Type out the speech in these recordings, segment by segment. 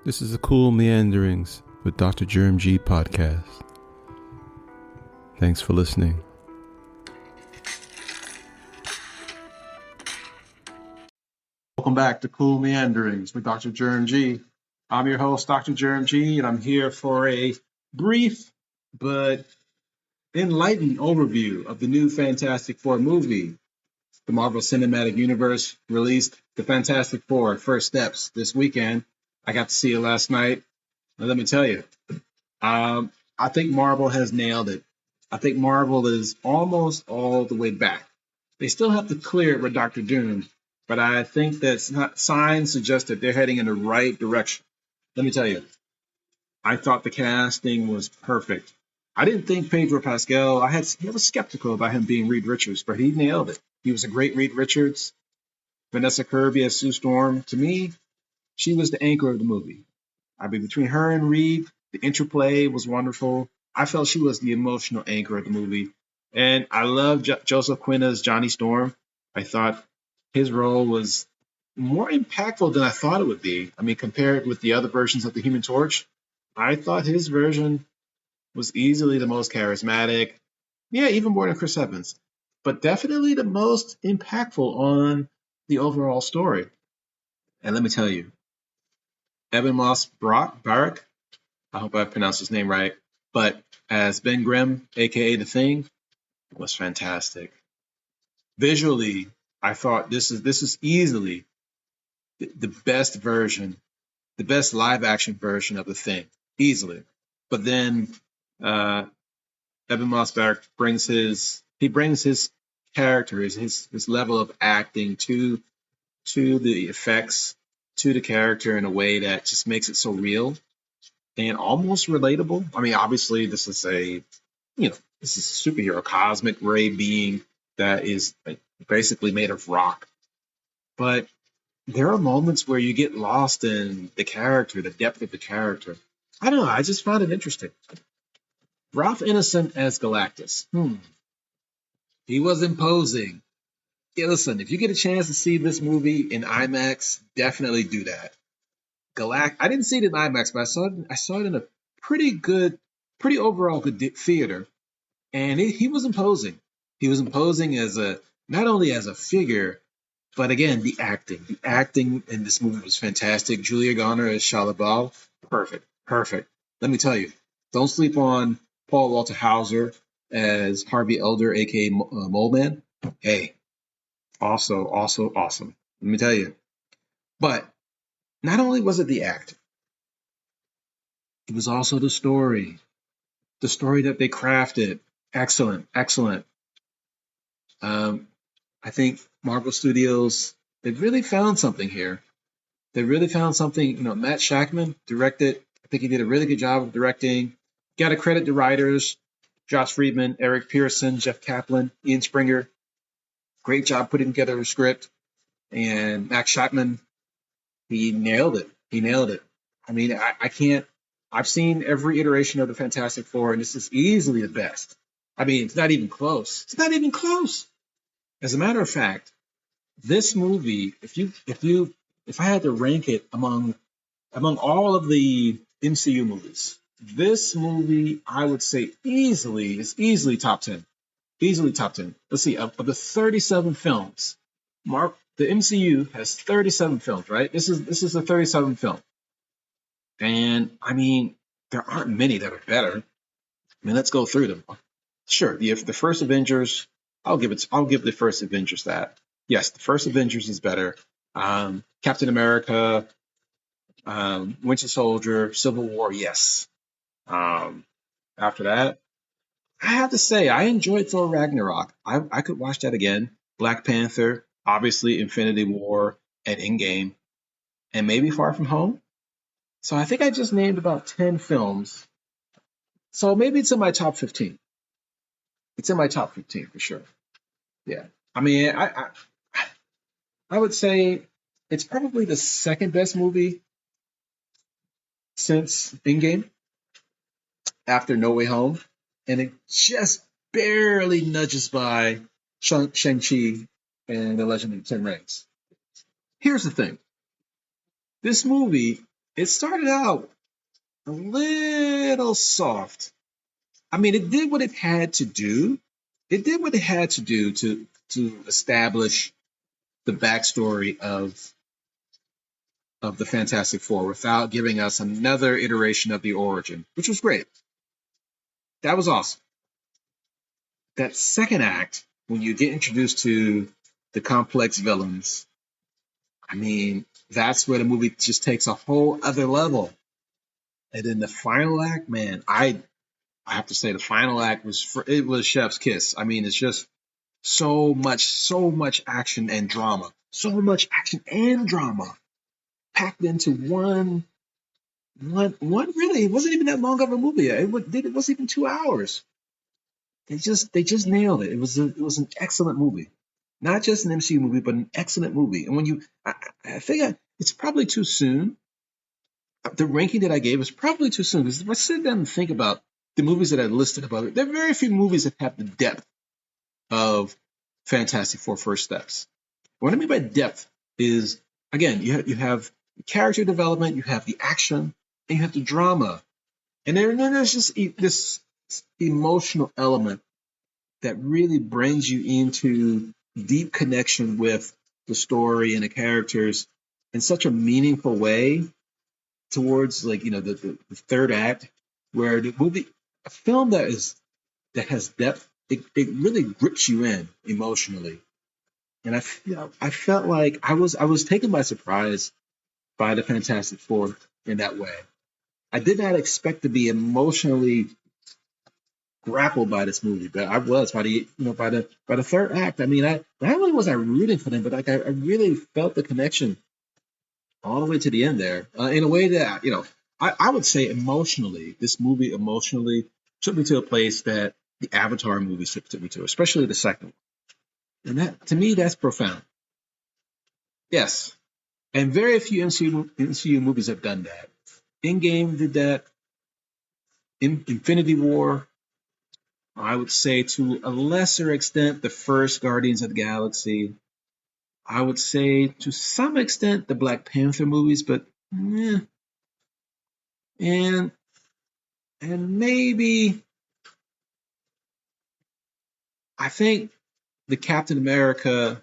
This is the Cool Meanderings with Dr. Germ G podcast. Thanks for listening. Welcome back to Cool Meanderings with Dr. Germ G. I'm your host, Dr. Germ G, and I'm here for a brief but enlightened overview of the new Fantastic Four movie. The Marvel Cinematic Universe released the Fantastic Four First Steps this weekend. I got to see it last night. And let me tell you, I think Marvel has nailed it. I think Marvel is almost all the way back. They still have to clear it with Doctor Doom, but I think that signs suggest that they're heading in the right direction. Let me tell you, I thought the casting was perfect. I didn't think Pedro Pascal, I was skeptical about him being Reed Richards, but he nailed it. He was a great Reed Richards. Vanessa Kirby as Sue Storm. To me, she was the anchor of the movie. I mean, between her and Reed, the interplay was wonderful. I felt she was the emotional anchor of the movie. And I love Joseph Quinn as Johnny Storm. I thought his role was more impactful than I thought it would be. I mean, compared with the other versions of the Human Torch, I thought his version was easily the most charismatic. Yeah, even more than Chris Evans. But definitely the most impactful on the overall story. And let me tell you, Evan Moss Barak, I hope I pronounced his name right, but as Ben Grimm, aka The Thing, was fantastic. Visually, I thought this is easily the best version, the best live action version of The Thing, easily. But then Evan Moss Barak brings his character, his level of acting to the effects, to the character in a way that just makes it so real and almost relatable. I mean, obviously, this is a superhero, cosmic ray being that is basically made of rock. But there are moments where you get lost in the character, the depth of the character. I don't know. I just found it interesting. Ralph Ineson as Galactus. He was imposing. Yeah, listen, if you get a chance to see this movie in IMAX, definitely do that. I didn't see it in IMAX, but I saw it in a pretty overall good theater, and he was imposing. He was imposing not only as a figure, but again the acting. The acting in this movie was fantastic. Julia Garner as Shalla-Bal, perfect. Let me tell you, don't sleep on Paul Walter Hauser as Harvey Elder, aka Mole Man. Hey. Also awesome. Let me tell you. But not only was it the acting, it was also the story. The story that they crafted. Excellent. I think Marvel Studios, they've really found something here. They really found something. Matt Shakman directed. I think he did a really good job of directing. Got to credit the writers, Josh Friedman, Eric Pearson, Jeff Kaplan, Ian Springer. Great job putting together a script. And Max Shakman, he nailed it. I mean, I've seen every iteration of the Fantastic Four, and this is easily the best. I mean, it's not even close. As a matter of fact, this movie, if I had to rank it among all of the MCU movies, this movie I would say is easily top 10. Easily top 10. Let's see, of the 37 films, the MCU has 37 films, right? This is the 37th film. And I mean, there aren't many that are better. I mean, let's go through them. Sure, the first Avengers, I'll give the first Avengers that. Yes, the first Avengers is better. Captain America, Winter Soldier, Civil War, yes. After that, I have to say, I enjoyed Thor Ragnarok. I could watch that again. Black Panther, obviously Infinity War, and Endgame, and maybe Far From Home. So I think I just named about 10 films. So maybe it's in my top 15. It's in my top 15 for sure. Yeah. I mean, I would say it's probably the second best movie since Endgame after No Way Home. And it just barely nudges by Shang-Chi and The Legend of the Ten Rings. Here's the thing. This movie it started out a little soft. I mean, it did what it had to do. It did what it had to do to establish the backstory of the Fantastic Four without giving us another iteration of the origin, which was great. That was awesome. That second act, when you get introduced to the complex villains, I mean, that's where the movie just takes a whole other level. And then the final act, man, I have to say the final act it was chef's kiss. I mean, it's just so much action and drama, so much action and drama packed into one. Really, it wasn't even that long of a movie. It wasn't even 2 hours. They just nailed it. It was an excellent movie, not just an MCU movie, but an excellent movie. And when I think it's probably too soon. The ranking that I gave is probably too soon because if I sit down and think about the movies that I listed above it, there are very few movies that have the depth of Fantastic Four First Steps. What I mean by depth is, again, you have character development, you have the action, and you have the drama. And then there's just this emotional element that really brings you into deep connection with the story and the characters in such a meaningful way towards the third act where the movie a film that has depth, it really grips you in emotionally. And I felt like I was taken by surprise by the Fantastic Four in that way. I did not expect to be emotionally grappled by this movie, but I was by the third act. I mean, not only was I rooting for them, but like I really felt the connection all the way to the end there in a way that I would say emotionally, this movie emotionally took me to a place that the Avatar movies took me to, especially the second one. And that to me, that's profound. Yes, and very few MCU movies have done that. Endgame did that. Infinity War, I would say to a lesser extent, the first Guardians of the Galaxy. I would say to some extent the Black Panther movies, but and maybe I think the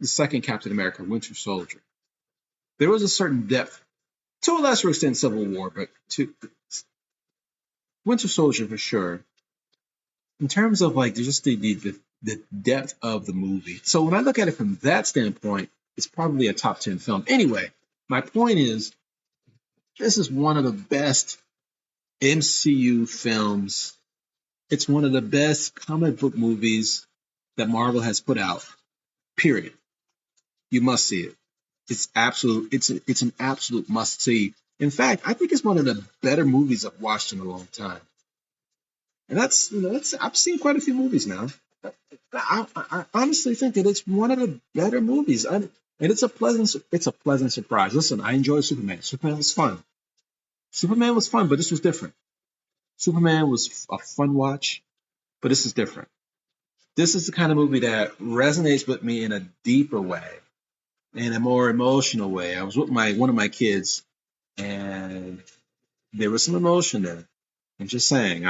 second Captain America, Winter Soldier. There was a certain depth, to a lesser extent, Civil War, but to Winter Soldier for sure. In terms of like just the depth of the movie. So when I look at it from that standpoint, it's probably a top 10 film. Anyway, my point is, this is one of the best MCU films. It's one of the best comic book movies that Marvel has put out. Period. You must see it. It's an absolute must see. In fact, I think it's one of the better movies I've watched in a long time. And that's I've seen quite a few movies now. I honestly think that it's one of the better movies, and it's a pleasant surprise. Listen, I enjoyed Superman. Superman was fun. Superman was fun, but this was different. Superman was a fun watch, but this is different. This is the kind of movie that resonates with me in a deeper way, in a more emotional way. I was with one of my kids, and there was some emotion there. I'm just saying,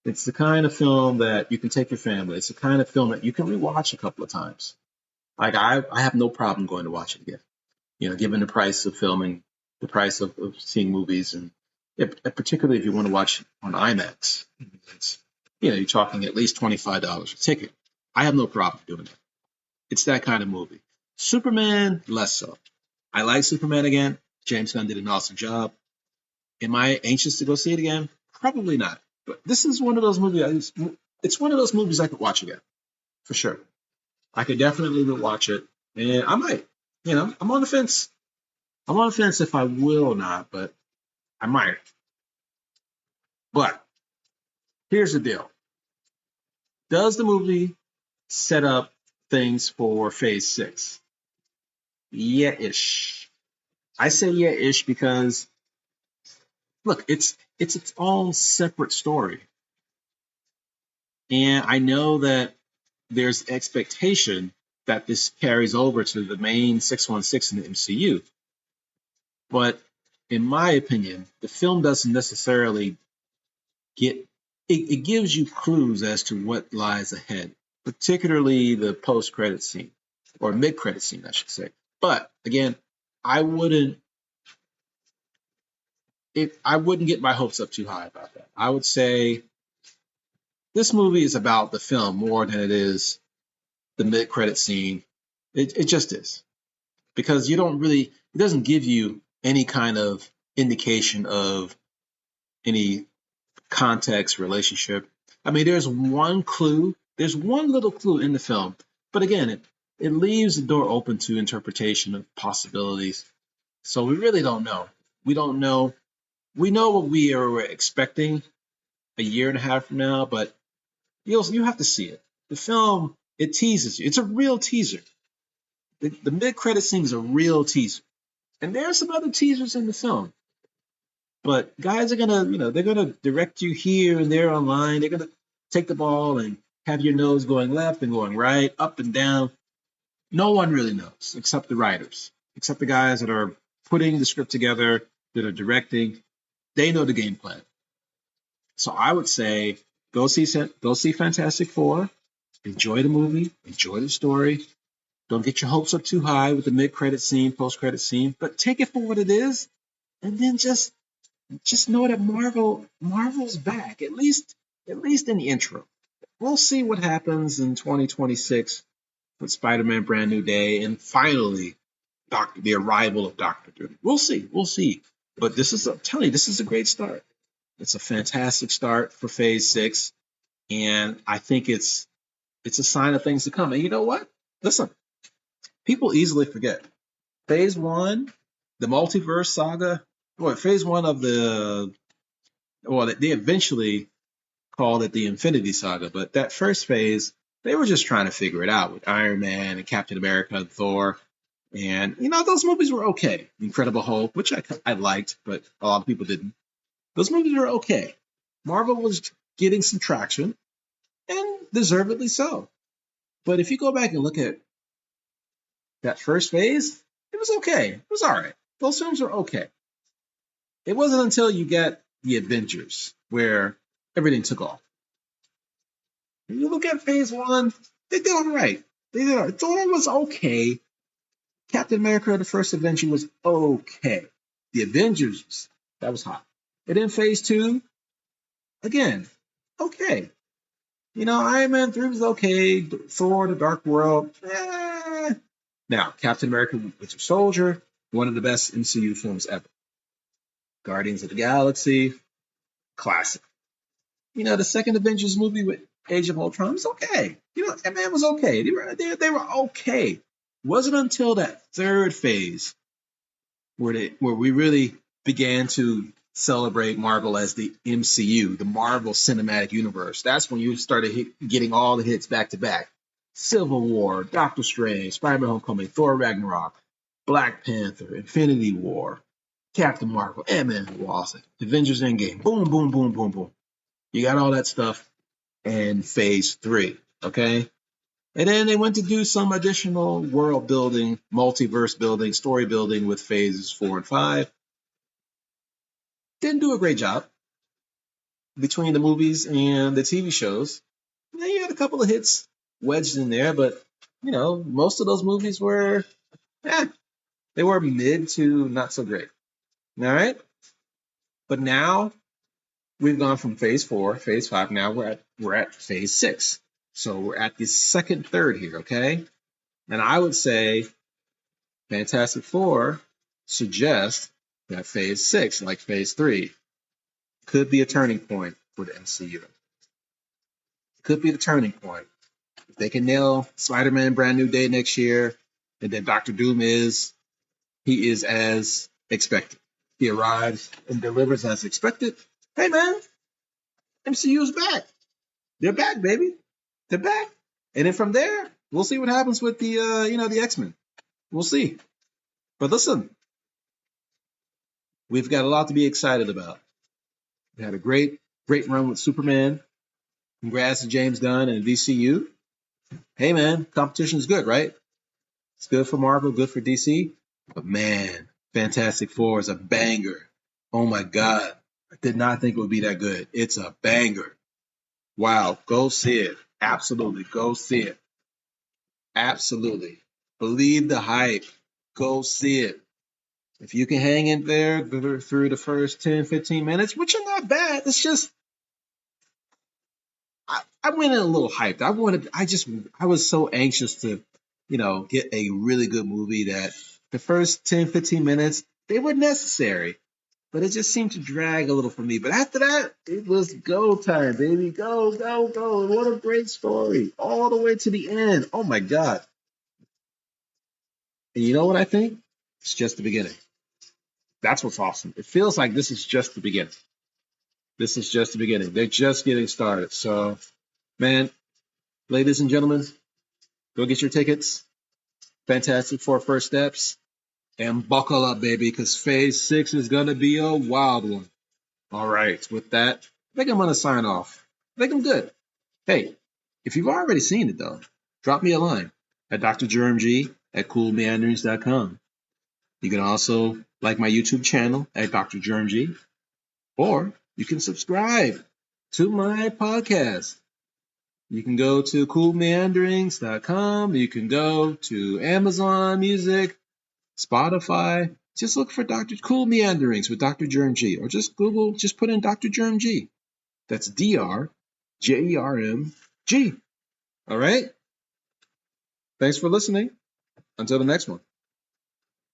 it's the kind of film that you can take your family. It's the kind of film that you can rewatch a couple of times. Like I have no problem going to watch it again. Given the price of filming, the price of seeing movies, and particularly if you want to watch on IMAX, it's you're talking at least $25 a ticket. I have no problem doing it. It's that kind of movie. Superman, less so. I like Superman again. James Gunn did an awesome job. Am I anxious to go see it again? Probably not. But this is one of those movies. It's one of those movies I could watch again, for sure. I could definitely watch it, and I might. I'm on the fence. I'm on the fence if I will or not, but I might. But here's the deal: does the movie set up things for Phase 6? Yeah-ish. I say yeah-ish because look, it's its own separate story, and I know that there's expectation that this carries over to the main 616 in the MCU. But in my opinion, the film doesn't necessarily it gives you clues as to what lies ahead, particularly the post-credit scene or mid-credit scene, I should say. But again, I wouldn't I wouldn't get my hopes up too high about that. I would say this movie is about the film more than it is the mid-credit scene. It just is, because it doesn't give you any kind of indication of any context, relationship. I mean, there's one clue, there's one little clue in the film, but again, it leaves the door open to interpretation of possibilities. So we really don't know. We don't know. We know what we are expecting a year and a half from now, but you have to see it. The film, it teases you. It's a real teaser. The mid-credit scene is a real teaser, and there are some other teasers in the film. But guys are gonna, they're gonna direct you here and there online. They're gonna take the ball and have your nose going left and going right, up and down. No one really knows except the writers, except the guys that are putting the script together, that are directing. They know the game plan. So I would say go see Fantastic Four. Enjoy the movie, enjoy the story. Don't get your hopes up too high with the mid-credit scene, post-credit scene, but take it for what it is, and then just know that Marvel's back, at least in the intro. We'll see what happens in 2026 with Spider-Man Brand New Day and finally the arrival of Doctor Doom. We'll see. But I'm telling you, this is a great start. It's a fantastic start for Phase 6, and I think it's a sign of things to come. And you know what? Listen, people easily forget. Phase 1, the Multiverse Saga, Phase 1 of they eventually called it the Infinity Saga, but that first phase, they were just trying to figure it out with Iron Man and Captain America and Thor. And, those movies were okay. Incredible Hulk, which I liked, but a lot of people didn't. Those movies were okay. Marvel was getting some traction, and deservedly so. But if you go back and look at that first phase, it was okay. It was all right. Those films were okay. It wasn't until you get the Avengers where everything took off. When you look at Phase 1, they did all right. Thor was okay. Captain America, the first Avenger, was okay. The Avengers, that was hot. And then Phase 2, again, okay. Iron Man 3 was okay. Thor, The Dark World, Now, Captain America, Winter Soldier, one of the best MCU films ever. Guardians of the Galaxy, classic. The second Avengers movie with Age of Ultron was okay. That man was okay. They were okay. It wasn't until that third phase where we really began to celebrate Marvel as the MCU, the Marvel Cinematic Universe. That's when you started getting all the hits back to back. Civil War, Doctor Strange, Spider-Man Homecoming, Thor Ragnarok, Black Panther, Infinity War, Captain Marvel, Ant-Man and Wasp, Avengers Endgame. Boom, boom, boom, boom, boom. You got all that stuff in Phase 3, okay? And then they went to do some additional world building, multiverse building, story building with Phases 4 and 5. Didn't do a great job between the movies and the TV shows. You had a couple of hits wedged in there, but, most of those movies were, they were mid to not so great. All right? But now we've gone from Phase 4, Phase 5. Now we're at Phase 6. So we're at the second third here, okay? And I would say Fantastic Four suggests that Phase 6, like Phase 3, could be a turning point for the MCU. It could be the turning point. If they can nail Spider-Man Brand New Day next year, and then Doctor Doom is as expected. He arrives and delivers as expected. Hey, man, MCU's back. They're back, baby. They're back. And then from there, we'll see what happens with the the X-Men. We'll see. But listen, we've got a lot to be excited about. We had a great run with Superman. Congrats to James Gunn and DCU. Hey, man, competition's good, right? It's good for Marvel, good for DC. But man, Fantastic Four is a banger. Oh my God. I did not think it would be that good. It's a banger. Wow. Go see it. Absolutely. Go see it. Absolutely. Believe the hype. Go see it. If you can hang in there through the first 10, 15 minutes, which are not bad, it's just, I went in a little hyped. I was so anxious to, get a really good movie that the first 10, 15 minutes, they were necessary, but it just seemed to drag a little for me. But after that, it was go time, baby. Go, go, go. What a great story. All the way to the end. Oh my God. And you know what I think? It's just the beginning. That's what's awesome. It feels like this is just the beginning. This is just the beginning. They're just getting started. So, man, ladies and gentlemen, go get your tickets. Fantastic Four First Steps. And buckle up, baby, because Phase 6 is going to be a wild one. All right. With that, I think I'm going to sign off. I think I'm good. Hey, if you've already seen it, though, drop me a line at drjermg@coolmeanderings.com. You can also like my YouTube channel at Dr. Germ G, or you can subscribe to my podcast. You can go to coolmeanderings.com. You can go to Amazon Music, Spotify. Just look for Dr. Cool Meanderings with Dr. Germ G, or just put in Dr. Germ G. That's DRJERM-G. All right? Thanks for listening. Until the next one,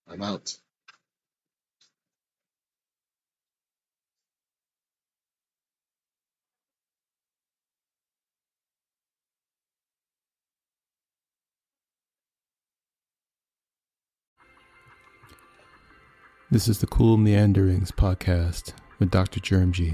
I'm out. This is the Cool Meanderings podcast with Dr. Germ G.